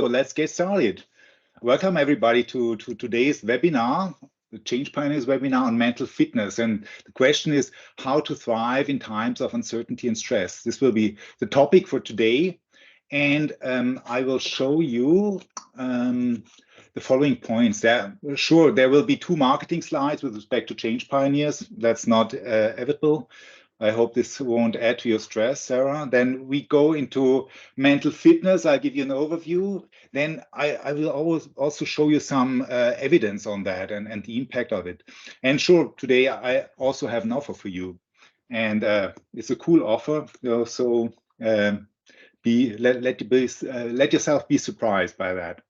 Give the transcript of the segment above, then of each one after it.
let's get started. Welcome everybody to today's webinar, the Change Pioneers webinar on mental fitness. And the question is how to thrive in times of uncertainty and stress. This will be the topic for today. And I will show you the following points. There will be 2 marketing slides with respect to Change Pioneers. That's not evitable. I hope this won't add to your stress, Sarah. Then we go into mental fitness. I'll give you an overview. Then I will also show you some evidence on that and the impact of it. And sure, today I also have an offer for you. And it's a cool offer. So let yourself be surprised by that.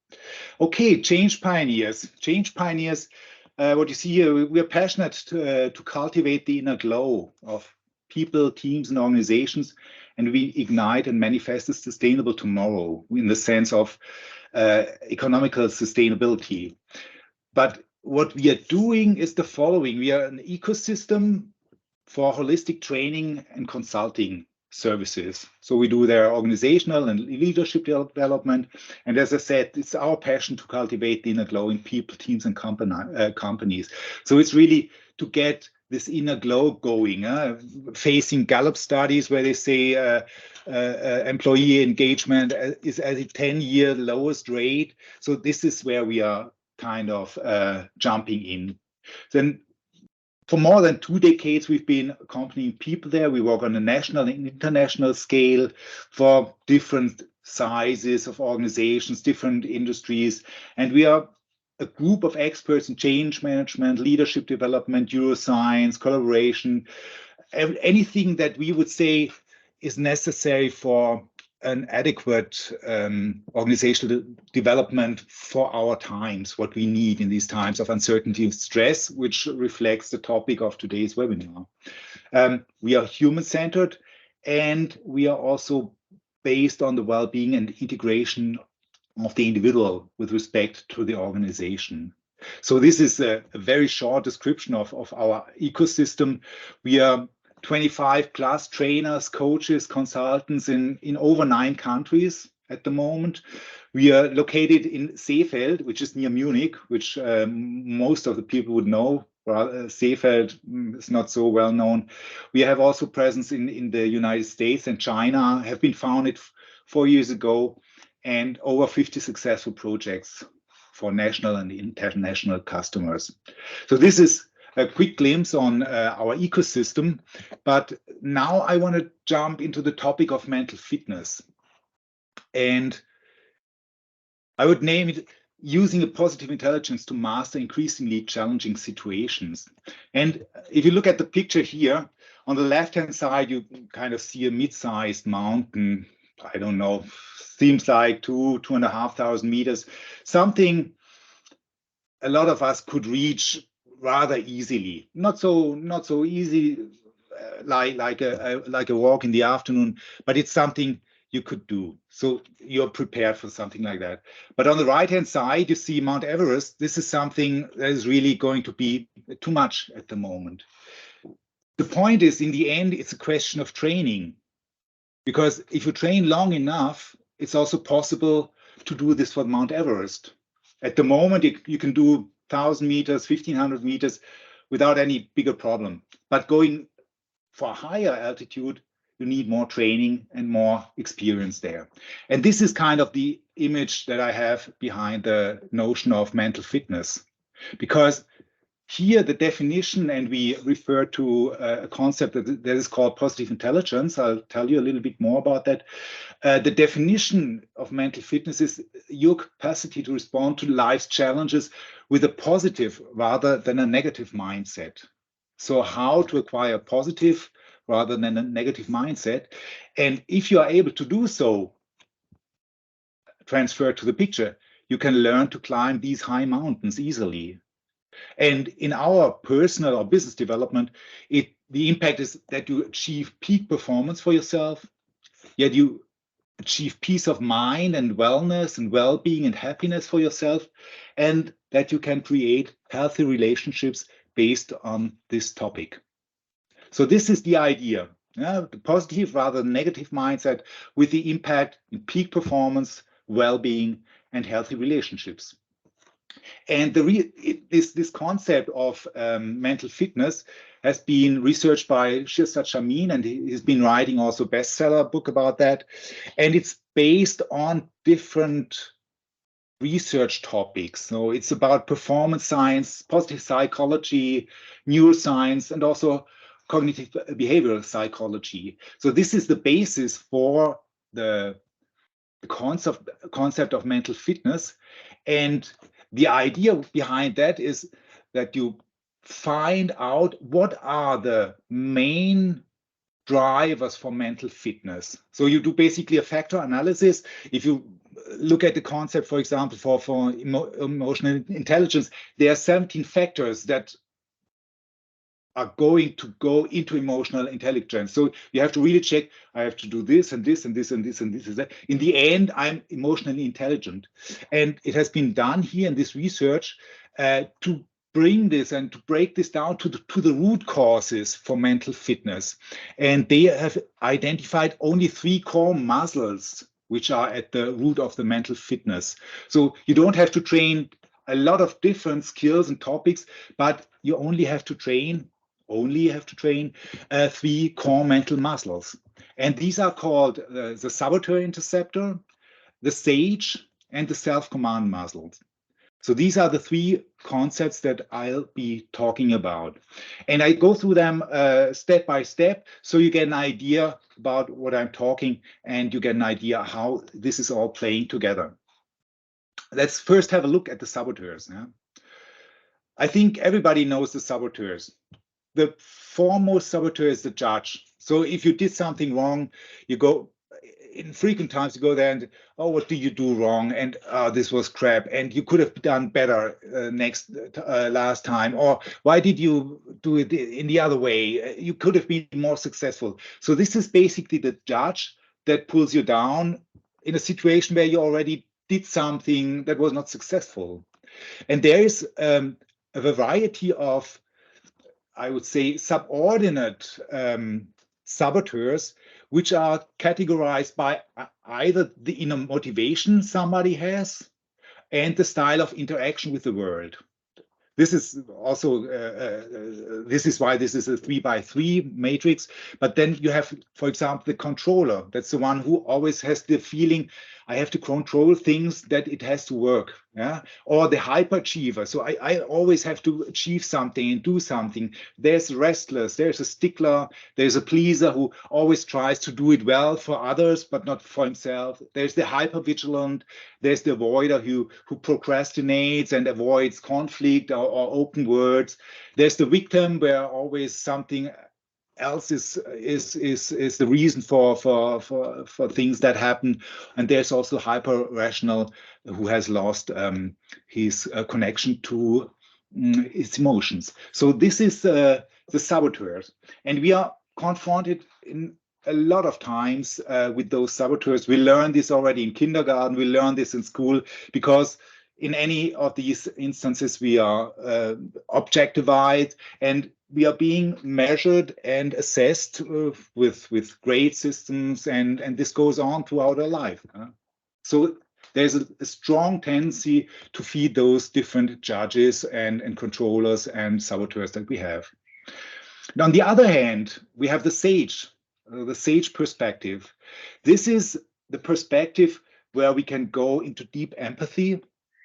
Okay, Change Pioneers. Change Pioneers, what you see here, we are passionate to cultivate the inner glow of people, teams, and organizations, and we ignite and manifest a sustainable tomorrow in the sense of economical sustainability. But what we are doing is the following. We are an ecosystem for holistic training and consulting services. So we do their organizational and leadership development. And as I said, it's our passion to cultivate the inner glow in people, teams, and companies. So it's really to get this inner glow going, facing Gallup studies where they say employee engagement is at a 10-year lowest rate. So this is where we are kind of jumping in. Then for more than 2 decades, we've been accompanying people there. We work on a national and international scale for different sizes of organizations, different industries. And we are a group of experts in change management, leadership development, neuroscience, collaboration, anything that we would say is necessary for an adequate organizational development for our times, what we need in these times of uncertainty and stress, which reflects the topic of today's webinar. We are human-centered, and we are also based on the well-being and integration of the individual with respect to the organization. So this is a very short description of our ecosystem. We are 25 plus trainers, coaches, consultants in over 9 countries at the moment. We are located in Seefeld, which is near Munich, which most of the people would know. Seefeld is not so well known. We have also presence in the United States and China, have been founded 4 years ago, and over 50 successful projects for national and international customers. So this is a quick glimpse on our ecosystem, but now I want to jump into the topic of mental fitness. And I would name it using a positive intelligence to master increasingly challenging situations. And if you look at the picture here, on the left-hand side, you kind of see a mid-sized mountain. I don't know, seems like 2,500 meters, something a lot of us could reach rather easily. Not so easy like a walk in the afternoon, but it's something you could do. So you're prepared for something like that. But on the right-hand side, you see Mount Everest. This is something that is really going to be too much at the moment. The point is, in the end, it's a question of training. Because if you train long enough, it's also possible to do this for Mount Everest. At the moment, you can do 1,000 meters, 1,500 meters without any bigger problem. But going for a higher altitude, you need more training and more experience there. And this is kind of the image that I have behind the notion of mental fitness. Because here, the definition, and we refer to a concept that is called positive intelligence. I'll tell you a little bit more about that. The definition of mental fitness is your capacity to respond to life's challenges with a positive rather than a negative mindset. So how to acquire a positive rather than a negative mindset. And if you are able to do so, transfer to the picture, you can learn to climb these high mountains easily. And in our personal or business development, the impact is that you achieve peak performance for yourself, yet you achieve peace of mind and wellness and well-being and happiness for yourself, and that you can create healthy relationships based on this topic. So this is the idea, the positive rather than negative mindset with the impact in peak performance, well-being, and healthy relationships. And this concept of mental fitness has been researched by Shirzad Chamine, and he's been writing also a bestseller book about that. And it's based on different research topics. So it's about performance science, positive psychology, neuroscience, and also cognitive behavioral psychology. So this is the basis for the concept of mental fitness. And the idea behind that is that you find out what are the main drivers for mental fitness. So you do basically a factor analysis. If you look at the concept, for example, for emotional intelligence, there are 17 factors that are going to go into emotional intelligence. So you have to really check, I have to do this and this and this and this and this and that. In the end, I'm emotionally intelligent. And it has been done here in this research to bring this and to break this down to the root causes for mental fitness. And they have identified only 3 core muscles which are at the root of the mental fitness. So you don't have to train a lot of different skills and topics, but you only have to train 3 core mental muscles. And these are called the saboteur interceptor, the sage, and the self-command muscles. So these are the 3 concepts that I'll be talking about. And I go through them step by step, so you get an idea about what I'm talking, and you get an idea how this is all playing together. Let's first have a look at the saboteurs. Yeah? I think everybody knows the saboteurs. The foremost saboteur is the judge. So if you did something wrong, you go, in frequent times you go there and, oh, what did you do wrong? And this was crap. And you could have done better last time. Or why did you do it in the other way? You could have been more successful. So this is basically the judge that pulls you down in a situation where you already did something that was not successful. And there is a variety of, I would say, subordinate saboteurs, which are categorized by either the inner motivation somebody has and the style of interaction with the world. This is also, this is why this is a 3x3 matrix. But then you have, for example, the controller. That's the one who always has the feeling, I have to control things, that it has to work. Yeah. Or the hyperachiever. So I always have to achieve something and do something. There's restless, there's a stickler, there's a pleaser who always tries to do it well for others, but not for himself. There's the hypervigilant, there's the avoider who procrastinates and avoids conflict or open words. There's the victim, where always something else is the reason for things that happen. And there's also hyper rational, who has lost his connection to his emotions. So this is the saboteurs, and we are confronted in a lot of times with those saboteurs. We learn this already in kindergarten, we learn this in school, because in any of these instances we are objectified, and we are being measured and assessed with grade systems, and this goes on throughout our life. So there's a strong tendency to feed those different judges and controllers and saboteurs that we have. And on the other hand, we have the sage perspective. This is the perspective where we can go into deep empathy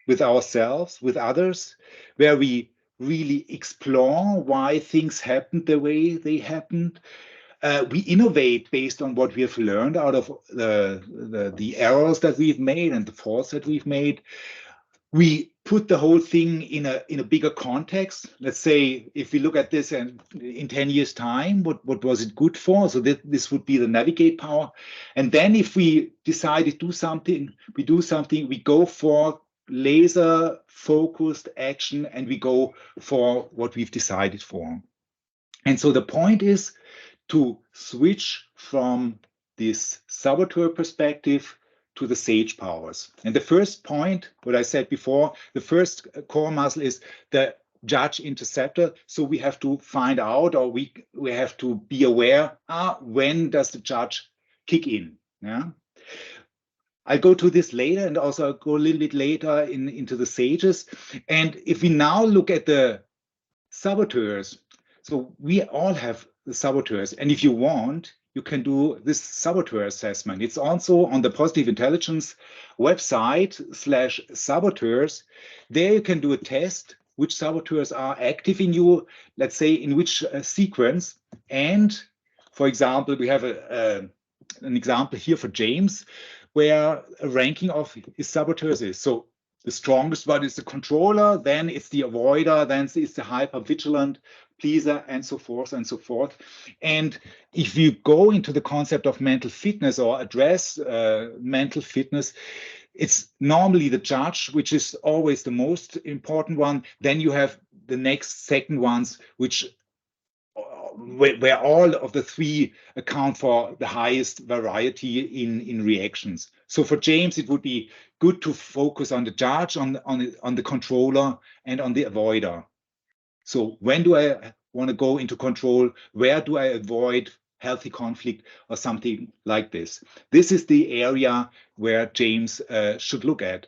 with ourselves, with others, where we really explore why things happened the way they happened. We innovate based on what we have learned out of the errors that we've made and the faults that we've made. We put the whole thing in a bigger context. Let's say, if we look at this and in 10 years' time, what was it good for? So this would be the navigate power. And then if we decide to do something, we go for laser focused action, and we go for what we've decided for. And so the point is to switch from this saboteur perspective to the sage powers. And the first point, what I said before, the first core muscle is the judge interceptor. So we have to find out, or we have to be aware, when does the judge kick in? Yeah. I'll go to this later, and also I'll go a little bit later into the sages. And if we now look at the saboteurs, so we all have the saboteurs, and if you want, you can do this saboteur assessment. It's also on the Positive Intelligence website /saboteurs. There you can do a test which saboteurs are active in you, let's say in which sequence. And for example, we have an example here for James, where a ranking of his saboteurs is. So the strongest one is the controller, then it's the avoider, then it's the hyper-vigilant pleaser, and so forth and so forth. And if you go into the concept of mental fitness or address mental fitness, it's normally the judge, which is always the most important one. Then you have the next second ones, which where all of the three account for the highest variety in reactions. So for James, it would be good to focus on the judge, on the controller, and on the avoider. So when do I want to go into control? Where do I avoid healthy conflict or something like this? This is the area where James should look at.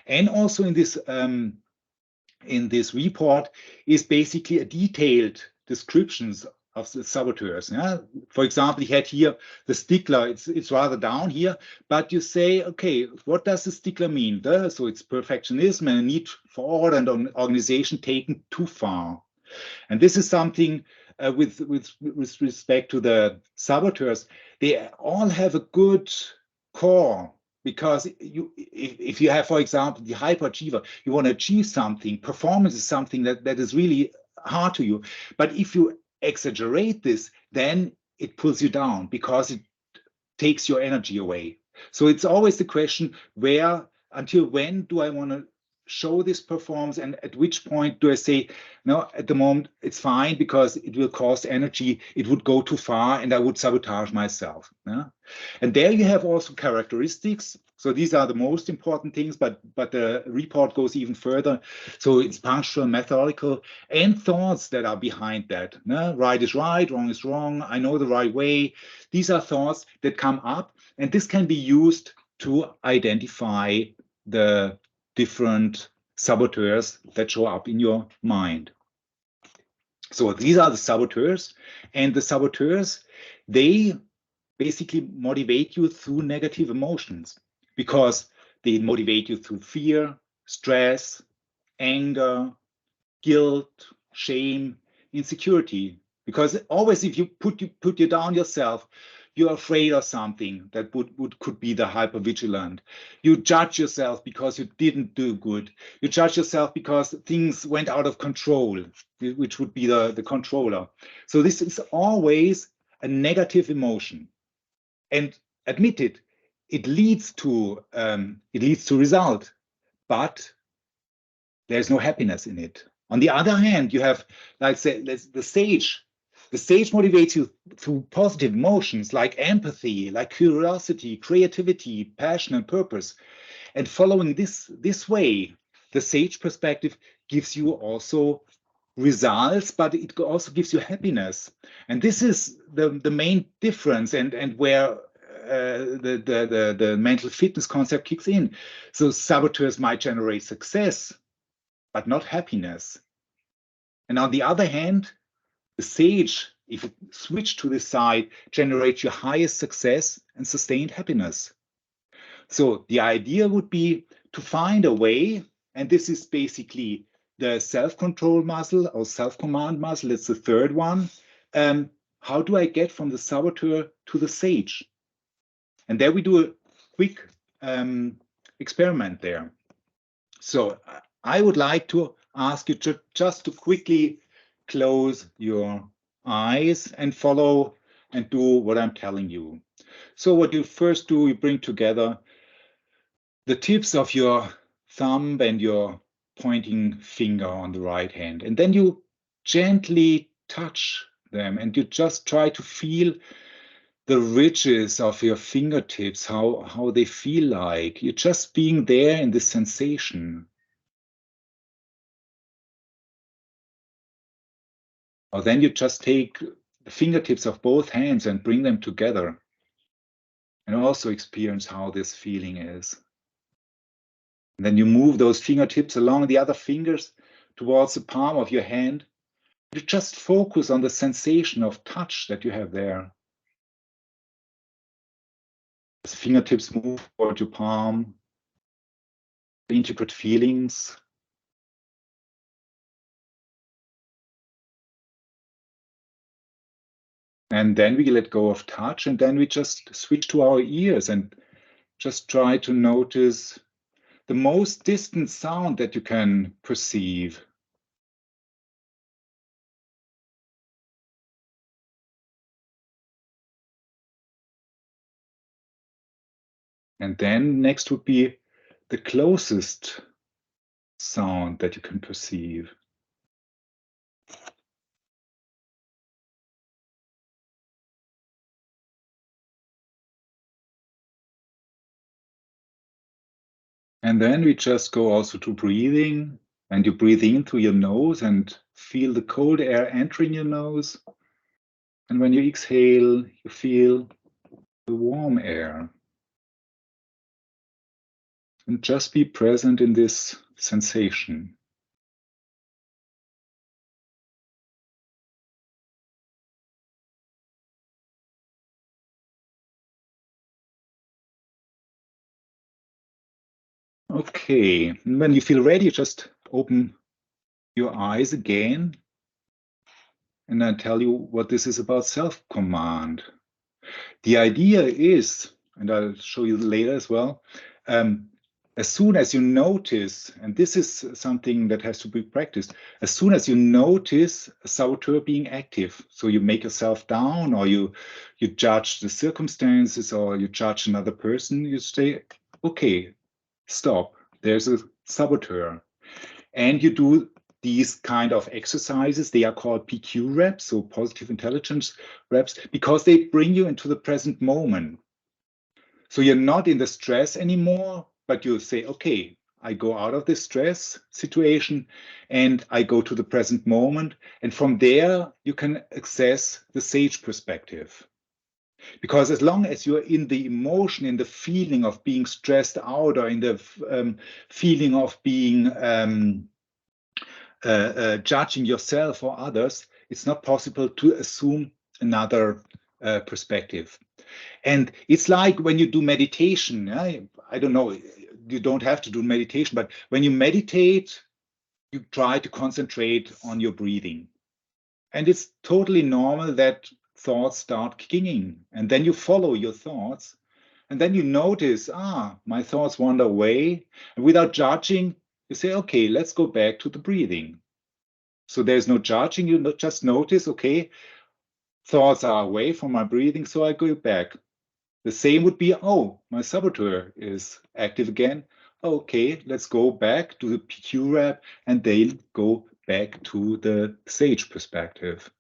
And also in this report is basically a detailed descriptions of the saboteurs. Yeah? For example, he had here the stickler. It's rather down here, but you say, okay, what does the stickler mean? So it's perfectionism and a need for order and organization taken too far. And this is something with respect to the saboteurs. They all have a good core, because if you have, for example, the hyperachiever, you want to achieve something. Performance is something that is really hard to you. But if you exaggerate this, then it pulls you down because it takes your energy away. So it's always the question, until when do I want to show this performance, and at which point do I say, no, at the moment it's fine because it will cost energy, it would go too far, and I would sabotage myself. Yeah? And there you have also characteristics. So these are the most important things, but the report goes even further. So it's punctual, methodical, and thoughts that are behind that. Right is right, wrong is wrong, I know the right way. These are thoughts that come up, and this can be used to identify the different saboteurs that show up in your mind. So these are the saboteurs, and the saboteurs, they basically motivate you through negative emotions, because they motivate you through fear, stress, anger, guilt, shame, insecurity. Because always, if you put you down yourself, you're afraid of something that could be the hypervigilant. You judge yourself because you didn't do good. You judge yourself because things went out of control, which would be the controller. So this is always a negative emotion. And admit it, it leads to result, but there's no happiness in it. On the other hand, you have, like, say, the sage. The sage motivates you through positive emotions like empathy, like curiosity, creativity, passion, and purpose. And following this way, the sage perspective gives you also results, but it also gives you happiness. And this is the main difference, and where the mental fitness concept kicks in. So saboteurs might generate success, but not happiness. And on the other hand, the sage, if you switch to this side, generates your highest success and sustained happiness. So the idea would be to find a way, and this is basically the self-control muscle or self-command muscle. It's the third one. How do I get from the saboteur to the sage? And there we do a quick experiment there. So I would like to ask you just to quickly close your eyes and follow and do what I'm telling you. So what you first do, you bring together the tips of your thumb and your pointing finger on the right hand, and then you gently touch them, and you just try to feel the ridges of your fingertips, how they feel like. You're just being there in the sensation. Or then you just take the fingertips of both hands and bring them together. and also experience how this feeling is. And then you move those fingertips along the other fingers towards the palm of your hand. You just focus on the sensation of touch that you have there. As the fingertips move toward your palm, integrate feelings. And then we let go of touch, and then we just switch to our ears and just try to notice the most distant sound that you can perceive. And then next would be the closest sound that you can perceive. And then we just go also to breathing, and you breathe in through your nose and feel the cold air entering your nose. And when you exhale, you feel the warm air. And just be present in this sensation. Okay, and when you feel ready, just open your eyes again, and I tell you what this is about self-command. The idea is, and I'll show you later as well, as soon as you notice, and this is something that has to be practiced, as soon as you notice a saboteur being active, so you make yourself down, or you judge the circumstances, or you judge another person, you say, okay, stop, there's a saboteur. And you do these kind of exercises. They are called PQ reps, so positive intelligence reps, because they bring you into the present moment. So you're not in the stress anymore, but you say, okay, I go out of this stress situation and I go to the present moment. And from there, you can access the sage perspective. Because as long as you're in the emotion, in the feeling of being stressed out, or in the feeling of being judging yourself or others, it's not possible to assume another perspective. And it's like when you do meditation. I don't know, you don't have to do meditation, but when you meditate, you try to concentrate on your breathing. And it's totally normal that thoughts start kicking in. And then you follow your thoughts. And then you notice, my thoughts wander away. And without judging, you say, okay, let's go back to the breathing. So there's no judging. You just notice, okay, thoughts are away from my breathing, so I go back. The same would be, oh, my saboteur is active again. Okay, let's go back to the PQ rep, and they'll go back to the sage perspective.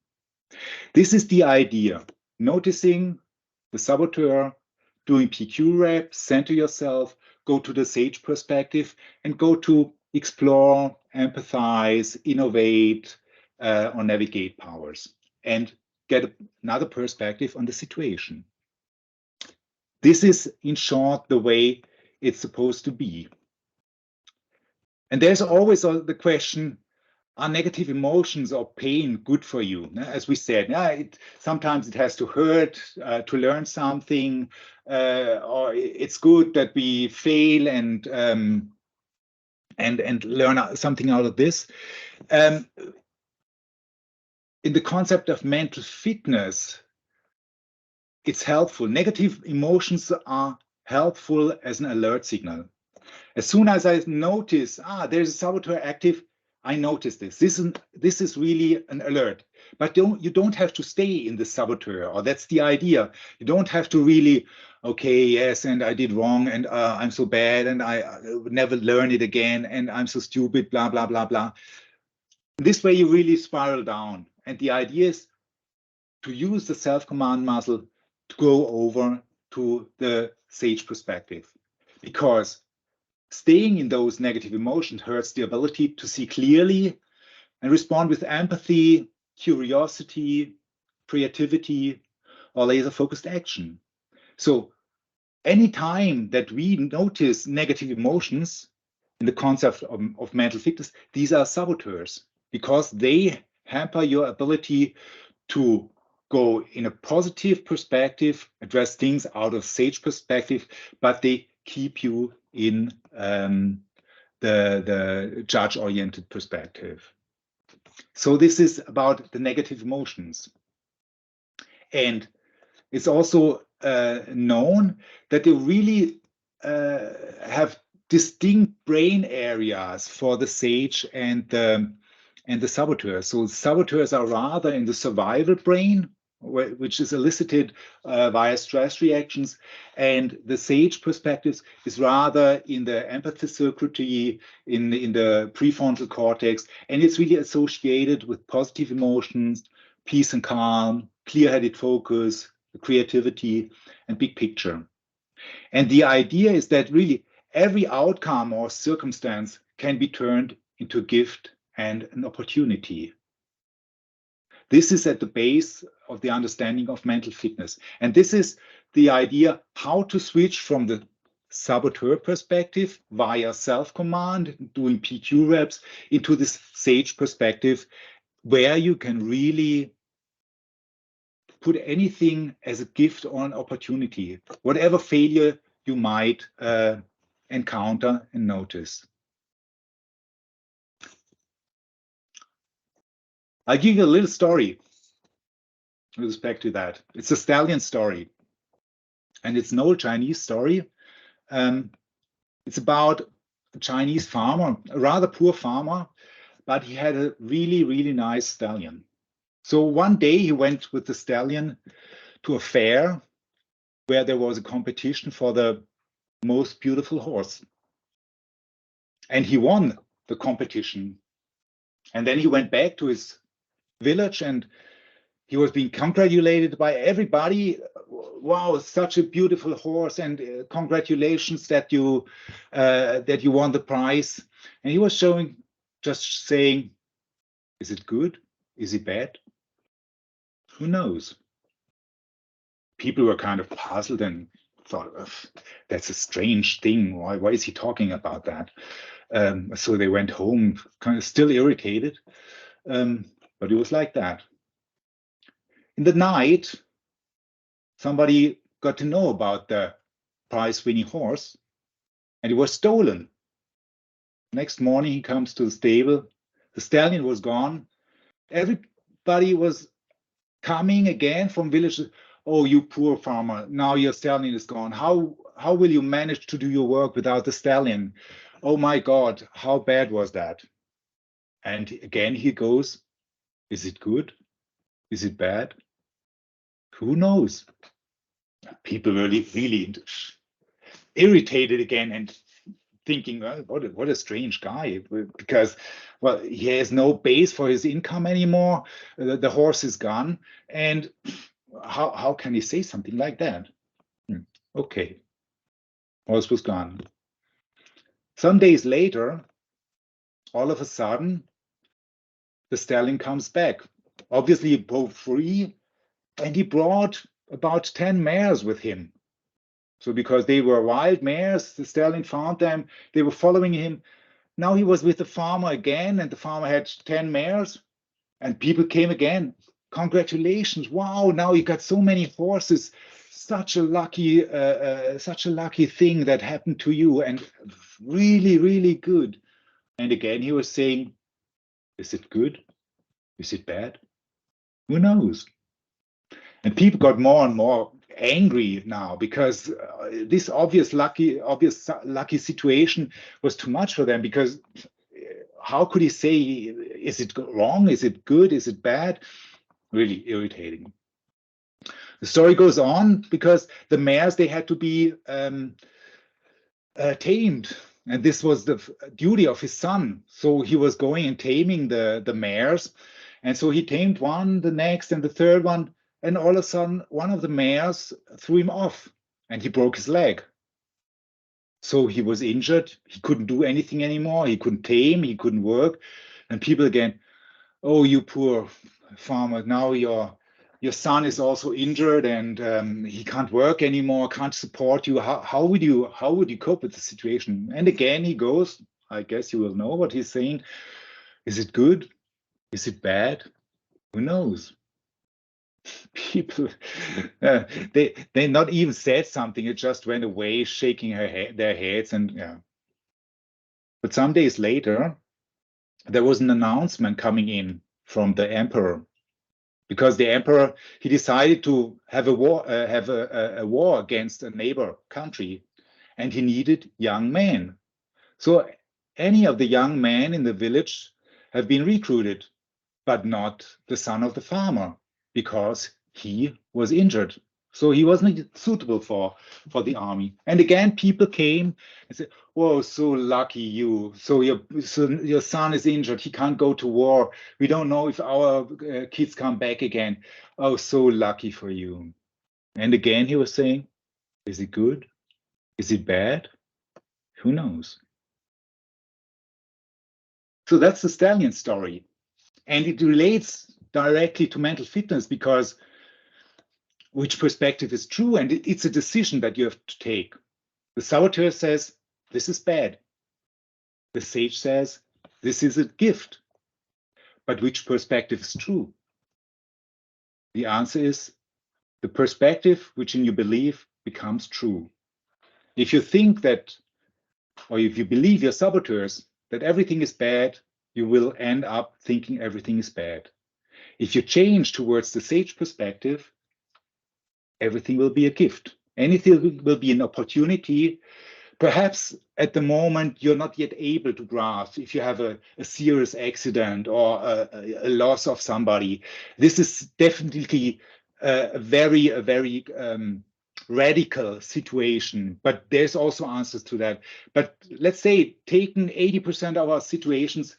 This is the idea. Noticing the saboteur, doing PQ rep, center yourself, go to the sage perspective, and go to explore, empathize, innovate, or navigate powers, and get another perspective on the situation. This is, in short, the way it's supposed to be. And there's always the question, are negative emotions or pain good for you? As we said, sometimes it has to hurt to learn something, or it's good that we fail and learn something out of this. In the concept of mental fitness, it's helpful. Negative emotions are helpful as an alert signal. As soon as I notice, there's a saboteur active, I notice this. This is really an alert. But you don't have to stay in the saboteur, or that's the idea. You don't have to really, okay, yes, and I did wrong, and I'm so bad, and I would never learn it again, and I'm so stupid, blah, blah, blah, blah. This way you really spiral down. And the idea is to use the self-command muscle to go over to the sage perspective. Because staying in those negative emotions hurts the ability to see clearly and respond with empathy, curiosity, creativity, or laser-focused action. So any time that we notice negative emotions in the concept of mental fitness, these are saboteurs because they hamper your ability to go in a positive perspective, address things out of sage perspective, but they keep you in the judge-oriented perspective. So this is about the negative emotions. And it's also known that they really have distinct brain areas for the sage and the saboteurs. So saboteurs are rather in the survival brain, which is elicited via stress reactions, and the sage perspectives is rather in the empathy circuitry, in the prefrontal cortex, and it's really associated with positive emotions, peace and calm, clear-headed focus, creativity, and big picture. And the idea is that really every outcome or circumstance can be turned into a gift and an opportunity. This is at the base of the understanding of mental fitness. And this is the idea how to switch from the saboteur perspective via self-command, doing PQ reps, into this sage perspective where you can really put anything as a gift or an opportunity, whatever failure you might encounter and notice. I'll give you a little story with respect to that. It's a stallion story, and it's an old Chinese story. It's about a Chinese farmer, a rather poor farmer, but he had a really, really nice stallion. So one day he went with the stallion to a fair where there was a competition for the most beautiful horse. And he won the competition. And then he went back to his village and he was being congratulated by everybody. Wow, such a beautiful horse, and congratulations that you won the prize. And he was just saying, is it good? Is it bad? Who knows? People were kind of puzzled and thought, that's a strange thing. Why is he talking about that? So they went home kind of still irritated, but it was like that. In the night, somebody got to know about the prize-winning horse, and it was stolen. Next morning, he comes to the stable. The stallion was gone. Everybody was coming again from villages. Oh, you poor farmer! Now your stallion is gone. How will you manage to do your work without the stallion? Oh my God, how bad was that? And again he goes, is it good? Is it bad? Who knows? People were really irritated again and thinking, well, what a strange guy, because, well, he has no base for his income anymore. The horse is gone. And how can he say something like that? Okay, horse was gone. Some days later, all of a sudden, the stallion comes back. Obviously, both free, and he brought about 10 mares with him. So because they were wild mares, the stallion found them, they were following him. Now he was with the farmer again, and the farmer had 10 mares, and people came again. Congratulations! Wow! Now you got so many horses. Such a lucky thing that happened to you, and really, really good. And again, he was saying, "Is it good? Is it bad? Who knows?" And people got more and more angry now because this obvious lucky situation was too much for them, because how could he say, is it wrong? Is it good? Is it bad? Really irritating. The story goes on because the mares, they had to be tamed. And this was the duty of his son. So he was going and taming the mares. And so he tamed one, the next, and the third one. And all of a sudden, one of the mares threw him off and he broke his leg. So he was injured. He couldn't do anything anymore. He couldn't tame. He couldn't work. And people again, oh, you poor farmer, now your your son is also injured and he can't work anymore, can't support you. How would you cope with the situation? And again, he goes, I guess you will know what he's saying. Is it good? Is it bad? Who knows? People, they not even said something. It just went away, shaking their heads, and yeah. But some days later, there was an announcement coming in from the emperor, because the emperor, he decided to have a war against a neighbor country, and he needed young men. So any of the young men in the village have been recruited, but not the son of the farmer, because he was injured. So he wasn't suitable for the army. And again, people came and said, "Oh, so lucky you. So your son is injured. He can't go to war. We don't know if our kids come back again. Oh, so lucky for you." And again, he was saying, "Is it good? Is it bad? Who knows?" So that's the stallion story. And it relates directly to mental fitness, because which perspective is true, and it's a decision that you have to take. The saboteur says, this is bad. The sage says, this is a gift. But which perspective is true? The answer is the perspective which in you believe becomes true. If you think that, or if you believe your saboteurs, that everything is bad, you will end up thinking everything is bad. If you change towards the sage perspective, everything will be a gift. Anything will be an opportunity. Perhaps at the moment you're not yet able to grasp. If you have a serious accident or a loss of somebody, this is definitely a very radical situation, but there's also answers to that. But let's say, taking 80% of our situations,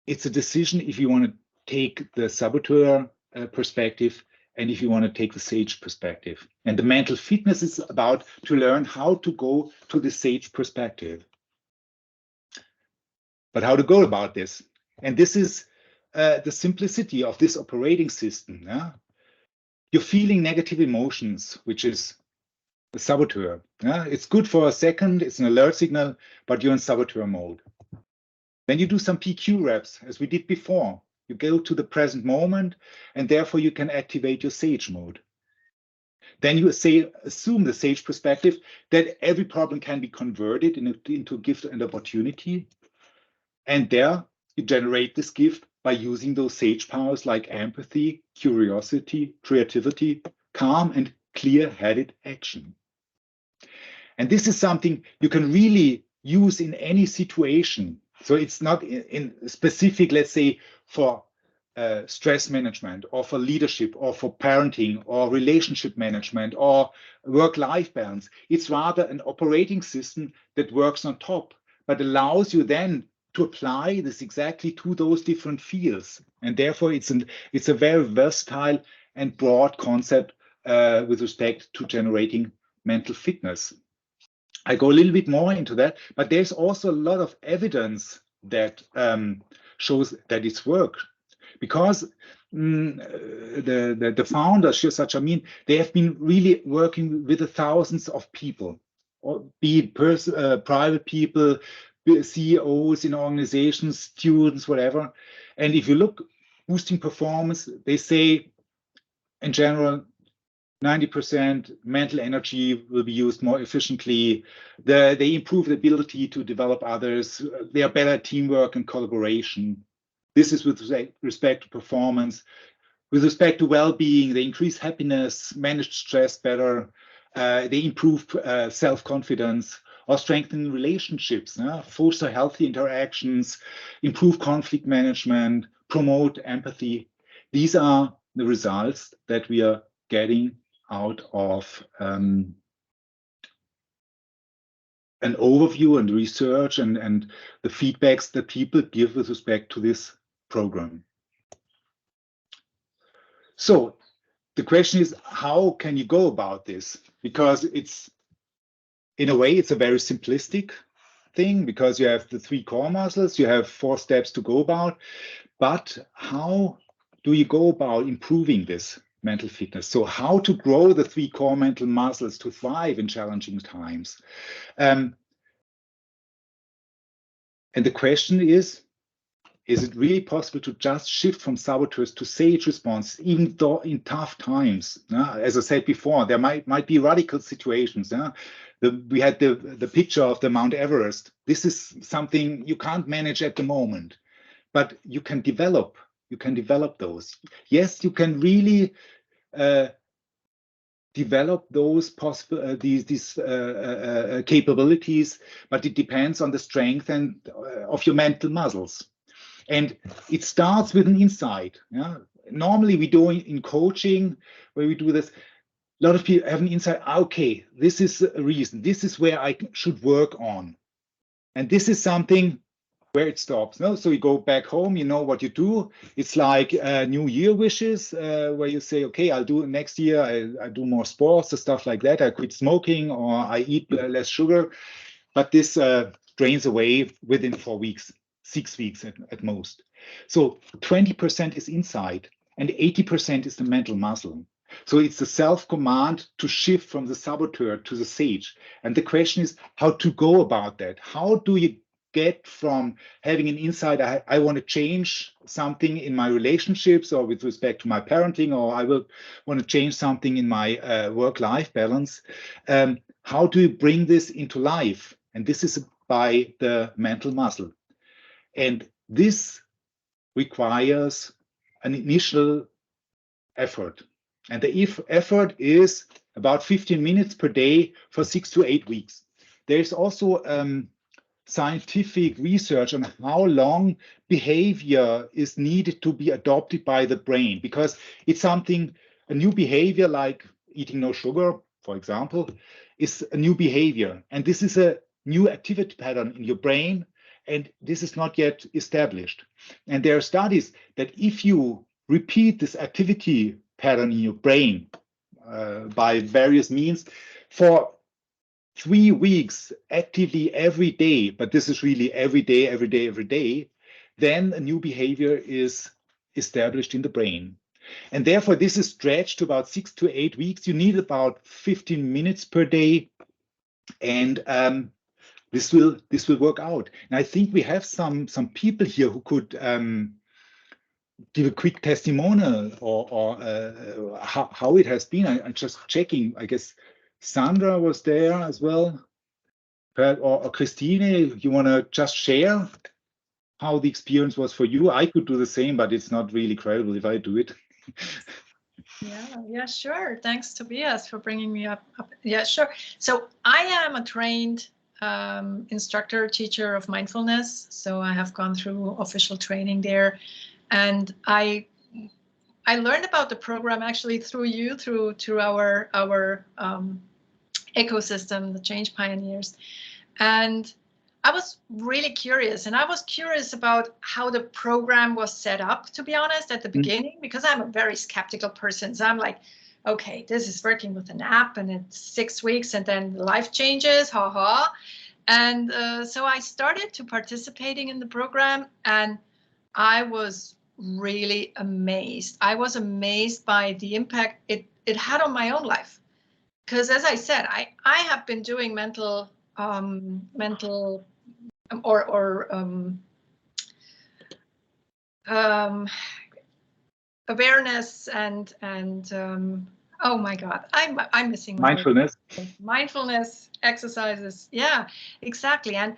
it's a decision if you want to take the saboteur perspective, and if you want to take the sage perspective. And the mental fitness is about to learn how to go to the sage perspective. But how to go about this? And this is the simplicity of this operating system. Yeah? You're feeling negative emotions, which is the saboteur. Yeah? It's good for a second, it's an alert signal, but you're in saboteur mode. Then you do some PQ reps, as we did before. You go to the present moment, and therefore you can activate your sage mode. Then you assume the sage perspective that every problem can be converted into a gift and opportunity. And there you generate this gift by using those sage powers like empathy, curiosity, creativity, calm, and clear-headed action. And this is something you can really use in any situation. So it's not in specific, let's say, for stress management, or for leadership, or for parenting, or relationship management, or work-life balance. It's rather an operating system that works on top, but allows you then to apply this exactly to those different fields. And therefore, it's a very versatile and broad concept with respect to generating mental fitness. I go a little bit more into that, but there's also a lot of evidence that shows that it's worked. Because the founder, such they have been really working with the thousands of people, or be it private people, CEOs in organizations, students, whatever. And if you look, boosting performance, they say in general, 90% mental energy will be used more efficiently. They improve the ability to develop others. They are better at teamwork and collaboration. This is with respect to performance. With respect to well-being, they increase happiness, manage stress better. They improve self-confidence, or strengthen relationships, foster healthy interactions, improve conflict management, promote empathy. These are the results that we are getting out of an overview and research and the feedbacks that people give with respect to this program. So the question is, how can you go about this? Because it's, in a way, it's a very simplistic thing, because you have the 3 core muscles, you have 4 steps to go about. But how do you go about improving this? mental fitness. So how to grow the 3 core mental muscles to thrive in challenging times. And the question is it really possible to just shift from saboteurs to sage response, even though in tough times? As I said before, there might be radical situations. We had the picture of the Mount Everest. This is something you can't manage at the moment, but you can develop. You can develop those. Yes, you can really develop those possible these capabilities, but it depends on the strength and of your mental muscles. And it starts with an insight. Yeah? Normally we do in coaching, where we do this, a lot of people have an insight. Okay, this is a reason. This is where I should work on. And this is something where it stops. No? So you go back home, you know what you do. It's like New Year wishes, where you say, okay, I'll do next year, I do more sports, stuff like that. I quit smoking, or I eat less sugar. But this drains away within 4 weeks, 6 weeks at most. So 20% is inside, and 80% is the mental muscle. So it's the self-command to shift from the saboteur to the sage. And the question is how to go about that. How do you get from having an insight, I want to change something in my relationships or with respect to my parenting, or I will want to change something in my work-life balance. How do you bring this into life? And this is by the mental muscle. And this requires an initial effort. And the effort is about 15 minutes per day for 6 to 8 weeks. There's also scientific research on how long behavior is needed to be adopted by the brain, because it's something, a new behavior like eating no sugar, for example, is a new behavior. And this is a new activity pattern in your brain, and this is not yet established. And there are studies that if you repeat this activity pattern in your brain by various means for 3 weeks actively every day, but this is really every day, then a new behavior is established in the brain. And therefore, this is stretched to about 6 to 8 weeks. You need about 15 minutes per day, and this will work out. And I think we have some people here who could give a quick testimonial or how it has been. I'm just checking. I guess Sandra was there as well, or Christine. You want to just share how the experience was for you? I could do the same, but it's not really credible if I do it. Yeah, sure. Thanks, Tobias, for bringing me up. Yeah, sure. So I am a trained instructor, teacher of mindfulness. So I have gone through official training there, and I learned about the program actually through you, through our ecosystem, the Change Pioneers, and I was really curious, and I was curious about how the program was set up, to be honest, at the beginning, because I'm a very skeptical person. So I'm like, okay, this is working with an app and it's 6 weeks and then life changes, haha. And so I started to participating in the program, and I was really amazed. I was amazed by the impact it had on my own life. Because as I said, I have been doing mental awareness and oh my God, I'm missing my mindfulness. Mindfulness exercises. Yeah, exactly. And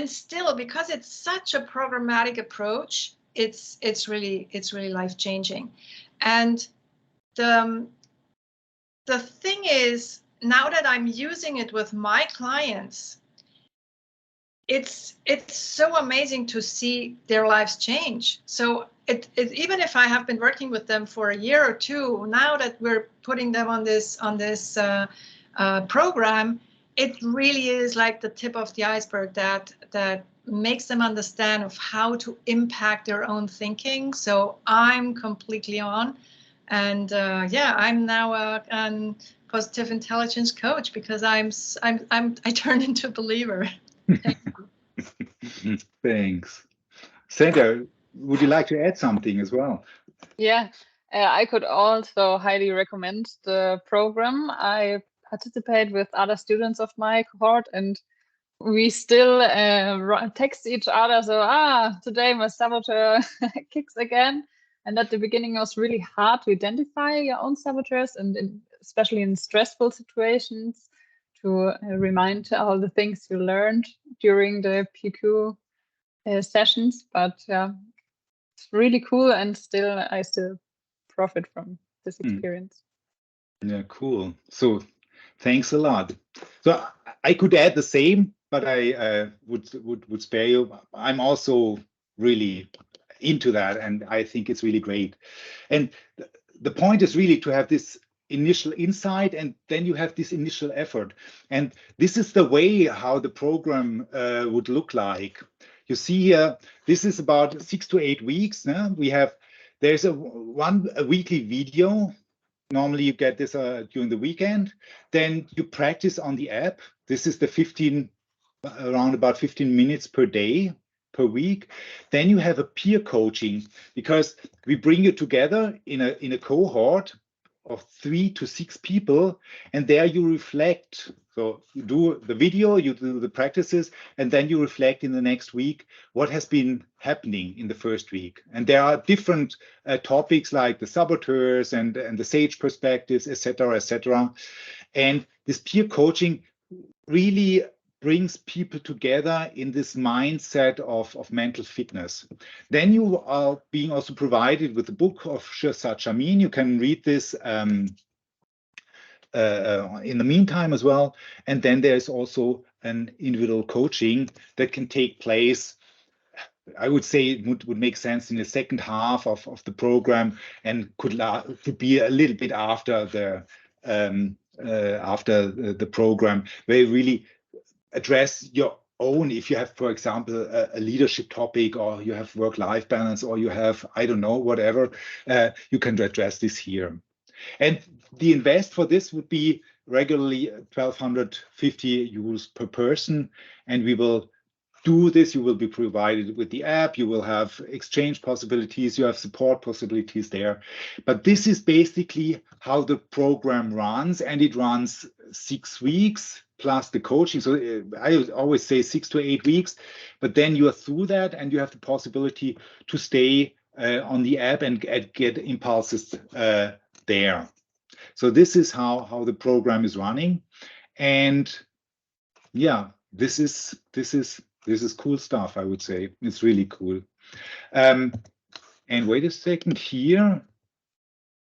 still, because it's such a programmatic approach, it's really life changing. And the thing is, now that I'm using it with my clients, it's so amazing to see their lives change. So it even if I have been working with them for a year or two, now that we're putting them on this program, it really is like the tip of the iceberg that makes them understand of how to impact their own thinking. So I'm completely on, and yeah, I'm now a positive intelligence coach because I turned into a believer. Thanks. Sandra, would you like to add something as well? Yeah, I could also highly recommend the program. I participate with other students of my cohort, and we still text each other. So, today my saboteur kicks again. And at the beginning, it was really hard to identify your own saboteurs, and especially in stressful situations, to remind all the things you learned during the PQ sessions. But yeah, it's really cool, and I still profit from this experience. Yeah, cool. So thanks a lot. So I could add the same, but I would spare you. I'm also really into that, and I think it's really great. And the point is really to have this initial insight, and then you have this initial effort. And this is the way how the program would look like. You see here, this is about 6 to 8 weeks. There's a weekly video. Normally you get this during the weekend. Then you practice on the app. This is the around about 15 minutes per day, per week. Then you have a peer coaching, because we bring you together in a cohort of 3 to 6 people, and there you reflect. So you do the video, you do the practices, and then you reflect in the next week what has been happening in the first week. And there are different topics like the saboteurs and the sage perspectives, etc., etc. And this peer coaching really brings people together in this mindset of mental fitness. Then you are being also provided with the book of Shirzad Chamine. You can read this in the meantime as well. And then there's also an individual coaching that can take place. I would say it would make sense in the second half of the program, and could be a little bit after the program, where you really address your own, if you have, for example, a leadership topic, or you have work-life balance, or you have, I don't know, whatever, you can address this here. And the invest for this would be regularly 1,250 euros per person, and we will do this. You will be provided with the app, you will have exchange possibilities, you have support possibilities there. But this is basically how the program runs, and it runs 6 weeks plus the coaching. So I always say 6 to 8 weeks, but then you are through that, and you have the possibility to stay on the app and get impulses there. So this is how the program is running. And yeah, this is cool stuff, I would say. It's really cool. And wait a second here.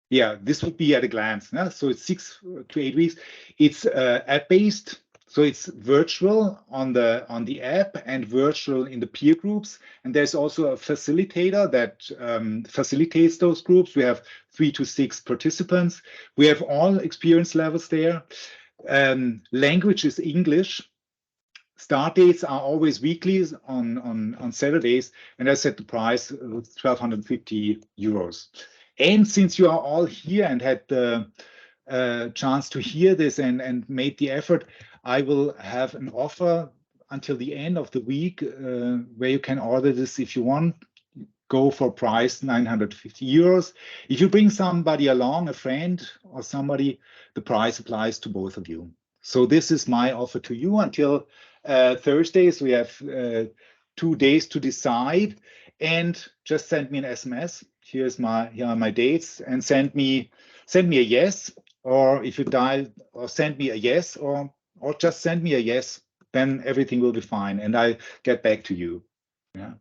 Yeah, this would be at a glance. So it's 6 to 8 weeks. It's app-based, so it's virtual on the app and virtual in the peer groups. And there's also a facilitator that facilitates those groups. We have 3 to 6 participants. We have all experience levels there. Language is English. Start dates are always weekly on Saturdays, and I set the price 1,250 euros. And since you are all here and had the chance to hear this and made the effort, I will have an offer until the end of the week where you can order this if you want. Go for price 950 euros. If you bring somebody along, a friend or somebody, the price applies to both of you. So this is my offer to you until Thursdays. We have 2 days to decide, and just send me an SMS. Here are my dates, and send me a yes, or if you dial, or send me a yes, or just send me a yes. Then everything will be fine, and I get back to you. Yeah.